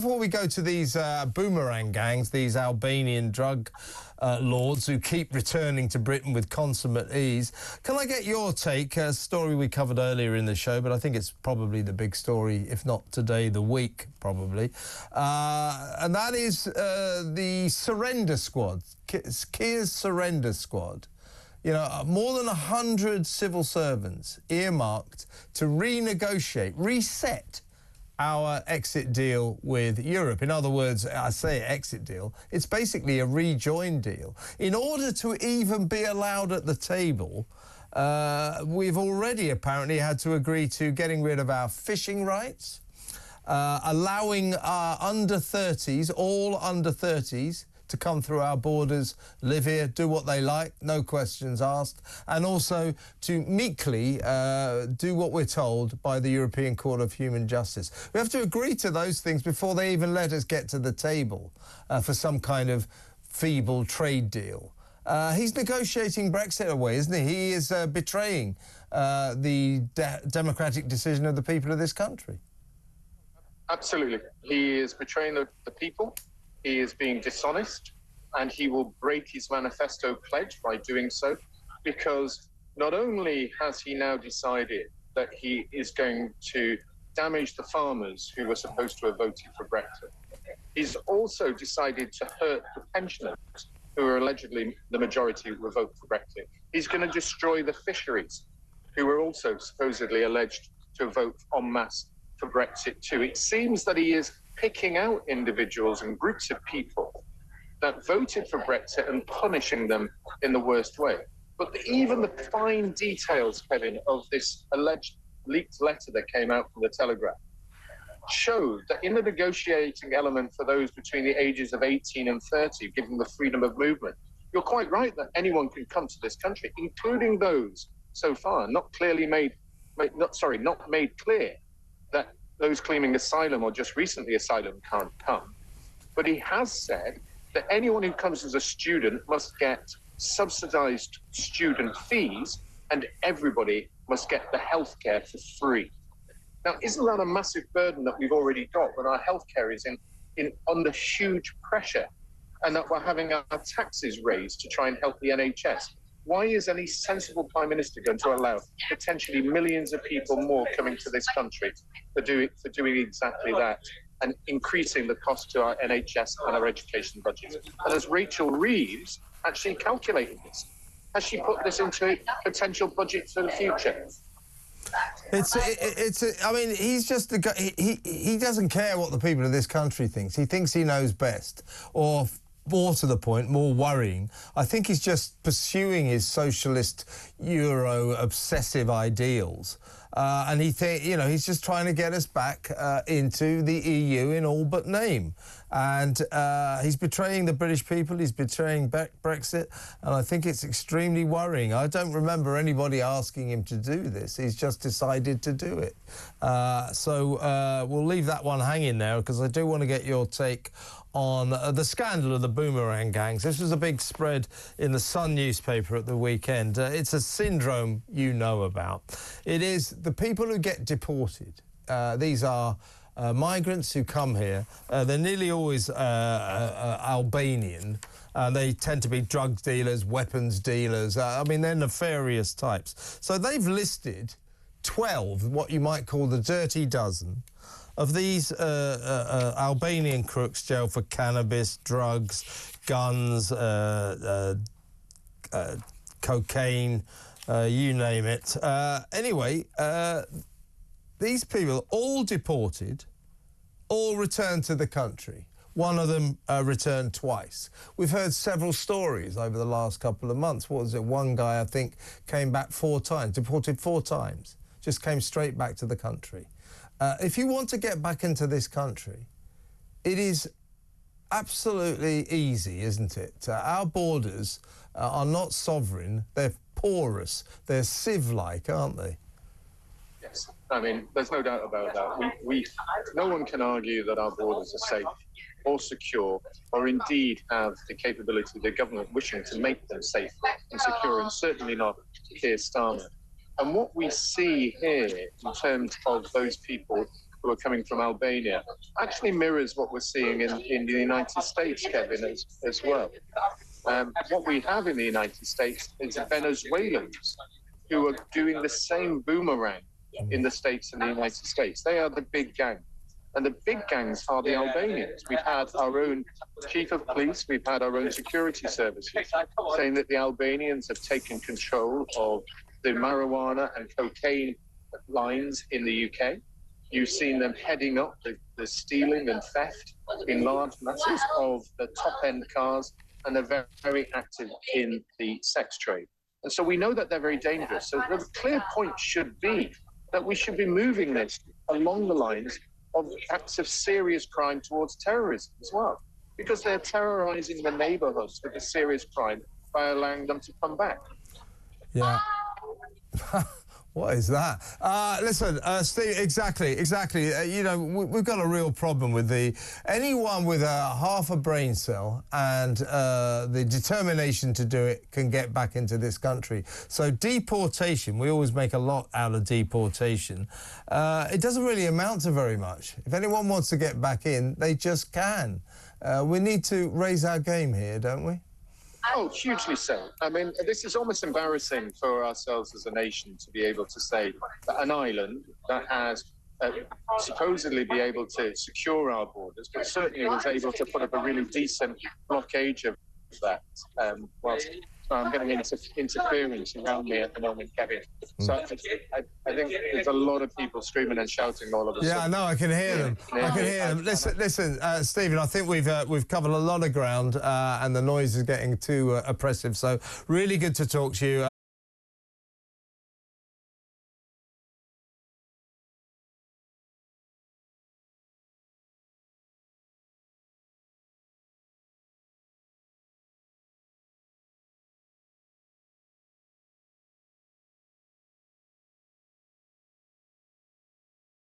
Before we go to these boomerang gangs, these Albanian drug lords who keep returning to Britain with consummate ease, can I get your take? A story we covered earlier in the show, but I think it's probably the big story, if not today, the week, probably. And that is the surrender squad, Keir's surrender squad. You know, more than 100 civil servants earmarked to renegotiate, reset our exit deal with Europe. In other words, I say exit deal, it's basically a rejoin deal. In order to even be allowed at the table, we've already apparently had to agree to getting rid of our fishing rights, allowing our under-30s, all under-30s, to come through our borders, live here, do what they like, no questions asked, and also to meekly do what we're told by the European Court of Human Justice. We have to agree to those things before they even let us get to the table for some kind of feeble trade deal. He's negotiating Brexit away, isn't he? He is betraying the democratic decision of the people of this country. Absolutely. He is betraying the people. He is being dishonest, and he will break his manifesto pledge by doing so, because not only has he now decided that he is going to damage the farmers who were supposed to have voted for Brexit, he's also decided to hurt the pensioners who are allegedly the majority who will vote for Brexit. He's going to destroy the fisheries, who are also supposedly alleged to vote en masse for Brexit too. It seems that he is picking out individuals and groups of people that voted for Brexit and punishing them in the worst way. But even the fine details, Kevin, of this alleged leaked letter that came out from the Telegraph showed that in the negotiating element for those between the ages of 18 and 30, given the freedom of movement, you're quite right that anyone can come to this country, including those so far not made clear that those claiming asylum or just recently asylum can't come. But he has said that anyone who comes as a student must get subsidised student fees, and everybody must get the healthcare for free. Now, isn't that a massive burden that we've already got when our healthcare is under huge pressure, and that we're having our taxes raised to try and help the NHS? Why is any sensible Prime Minister going to allow potentially millions of people more coming to this country for doing exactly that and increasing the cost to our NHS and our education budgets? And has Rachel Reeves actually calculated this? Has she put this into a potential budget for the future? I mean, he's just the guy. He doesn't care what the people of this country thinks. He thinks he knows best, or more to the point, more worrying, I think he's just pursuing his socialist Euro obsessive ideals. And he's just trying to get us back into the EU in all but name. And he's betraying the British people, he's betraying Brexit, and I think it's extremely worrying. I don't remember anybody asking him to do this. He's just decided to do it. So we'll leave that one hanging there, because I do want to get your take on the scandal of the boomerang gangs. This was a big spread in the Sun newspaper at the weekend. It's a syndrome you know about. It is the people who get deported. These are migrants who come here. They're nearly always Albanian. They tend to be drug dealers, weapons dealers. I mean, they're nefarious types. So they've listed 12, what you might call the dirty dozen, of these Albanian crooks jailed for cannabis, drugs, guns, cocaine, you name it. Anyway, these people all deported, all returned to the country. One of them returned twice. We've heard several stories over the last couple of months. What was it? One guy, I think, came back 4 times, deported 4 times, just came straight back to the country. If you want to get back into this country, it is absolutely easy, isn't it? Our borders are not sovereign, they're porous, they're sieve-like, aren't they? Yes, I mean, there's no doubt about that. No one can argue that our borders are safe or secure, or indeed have the capability of the government wishing to make them safe and secure, and certainly not Keir Starmer. And what we see here in terms of those people who are coming from Albania actually mirrors what we're seeing in the United States, Kevin, as well. What we have in the United States is Venezuelans who are doing the same boomerang in the States and the United States. They are the big gang. And the big gangs are the Albanians. We've had our own chief of police, we've had our own security services saying that the Albanians have taken control of the marijuana and cocaine lines in the UK. You've seen them heading up the stealing and theft in large masses of the top-end cars, and they're very, very active in the sex trade. And so we know that they're very dangerous. So the clear point should be that we should be moving this along the lines of acts of serious crime towards terrorism as well, because they're terrorizing the neighborhoods with the serious crime by allowing them to come back. Yeah. What is that? Listen, Steve, exactly. You know, we've got a real problem with anyone with half a brain cell and the determination to do it can get back into this country. So deportation, we always make a lot out of deportation. It doesn't really amount to very much. If anyone wants to get back in, they just can. We need to raise our game here, don't we? Oh, hugely so. I mean, this is almost embarrassing for ourselves as a nation to be able to say that an island that has supposedly be able to secure our borders, but certainly was able to put up a really decent blockage of that, whilst I'm getting interference around me at the moment, Kevin. So I think there's a lot of people screaming and shouting all of a sudden. Yeah, I know, I can hear them. I can hear them. Listen, Stephen, I think we've covered a lot of ground and the noise is getting too oppressive. So really good to talk to you.